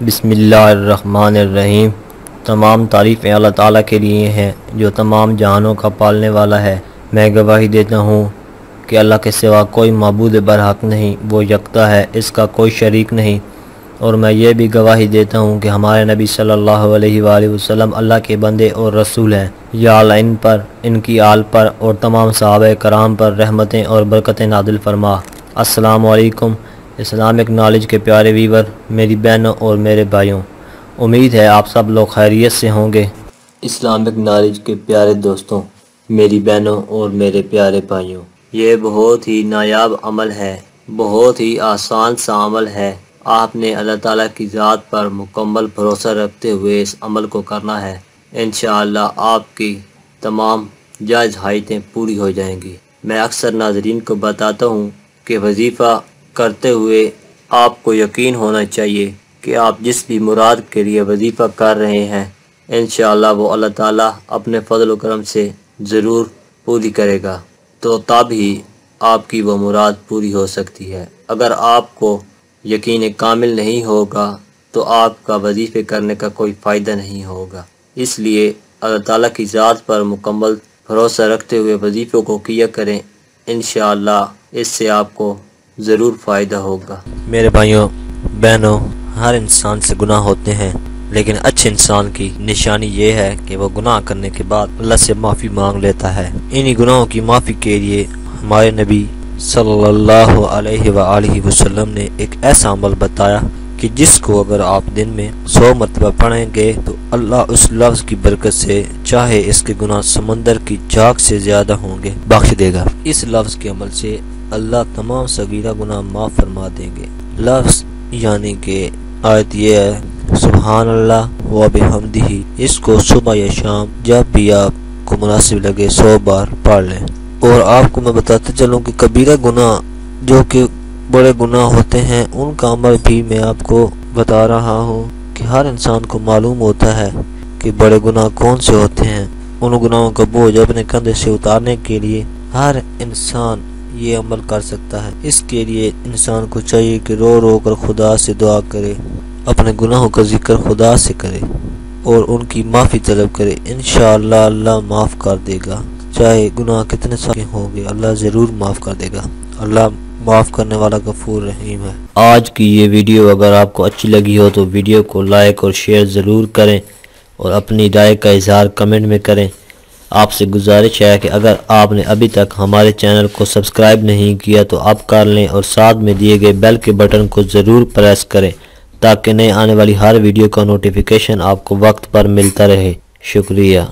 बिस्मिल्लाहिर्रहमानिर्रहीम। तमाम तारीफ़ें अल्लाह ताला के लिए हैं जो तमाम जहानों का पालने वाला है। मैं गवाही देता हूँ कि अल्लाह के सिवा कोई माबूद बरहक नहीं, वो यकता है, इसका कोई शरीक नहीं। और मैं ये भी गवाही देता हूँ कि हमारे नबी सल्लल्लाहु अलैहि वसल्लम अल्लाह के बंदे और रसूल हैं। या अल्लाह इन पर, इनकी आल पर और तमाम सहाबा कराम पर रहमतें और बरकतें नादिल फरमा। अस्सलामु अलैकुम इस्लामिक नॉलेज के प्यारे वीवर, मेरी बहनों और मेरे भाइयों, उम्मीद है आप सब लोग खैरियत से होंगे। इस्लामिक नॉलेज के प्यारे दोस्तों, मेरी बहनों और मेरे प्यारे भाइयों, ये बहुत ही नायाब अमल है, बहुत ही आसान सा अमल है। आपने अल्लाह ताला की ज़ात पर मुकम्मल भरोसा रखते हुए इस अमल को करना है। इंशाअल्लाह आपकी तमाम जायज़ हाइतें पूरी हो जाएंगी। मैं अक्सर नाज़रीन को बताता हूँ कि वजीफ़ा करते हुए आपको यकीन होना चाहिए कि आप जिस भी मुराद के लिए वजीफ़ा कर रहे हैं, इंशाअल्लाह वो अल्लाह ताला अपने फजल व करम से ज़रूर पूरी करेगा, तो तब ही आपकी वो मुराद पूरी हो सकती है। अगर आपको यकीन कामिल नहीं होगा तो आपका वजीफ़े करने का कोई फ़ायदा नहीं होगा। इसलिए अल्लाह ताला की ज़ात पर मुकम्मल भरोसा रखते हुए वजीफ़ों को किया करें। इंशाअल्लाह इससे आपको ज़रूर फ़ायदा होगा। मेरे भाइयों बहनों, हर इंसान से गुनाह होते हैं, लेकिन अच्छे इंसान की निशानी ये है कि वो गुनाह करने के बाद अल्लाह से माफ़ी मांग लेता है। इन्हीं गुनाहों की माफ़ी के लिए हमारे नबी सल्लल्लाहु अलैहि वसल्लम ने एक ऐसा अमल बताया कि जिसको अगर आप दिन में 100 मरतबा पढ़ेंगे तो अल्लाह उस लफ्ज़ की बरकत से चाहे इसके गुनाह समंदर की झाग से ज़्यादा होंगे बख्श देगा। इस लफ्ज़ के अमल से अल्लाह तमाम सगीरा गुनाह माफ़ फरमा देंगे। लफ्ज़ यानी कि आयत ये है, सुभान अल्लाह व बिहम्दिही। इसको सुबह या शाम जब भी आपको मुनासिब लगे 100 बार पढ़ लें। और आपको मैं बताते चलूँ कि कबीरा गुनाह जो कि बड़े गुनाह होते हैं, उनका अमल भी मैं आपको बता रहा हूँ कि हर इंसान को मालूम होता है कि बड़े गुनाह कौन से होते हैं। उन गुनाहों का बोझ अपने कंधे से उतारने के लिए हर इंसान ये अमल कर सकता है। इसके लिए इंसान को चाहिए कि रो रो कर खुदा से दुआ करे, अपने गुनाहों का जिक्र खुदा से करे और उनकी माफ़ी तलब करे। इंशाअल्लाह अल्लाह माफ़ कर देगा, चाहे गुनाह कितने सारे होंगे अल्लाह ज़रूर माफ़ कर देगा। अल्लाह माफ़ करने वाला गफूर रहीम है। आज की ये वीडियो अगर आपको अच्छी लगी हो तो वीडियो को लाइक और शेयर ज़रूर करें और अपनी राय का इजहार कमेंट में करें। आपसे गुजारिश है कि अगर आपने अभी तक हमारे चैनल को सब्सक्राइब नहीं किया तो आप कर लें और साथ में दिए गए बेल के बटन को ज़रूर प्रेस करें ताकि नए आने वाली हर वीडियो का नोटिफिकेशन आपको वक्त पर मिलता रहे। शुक्रिया।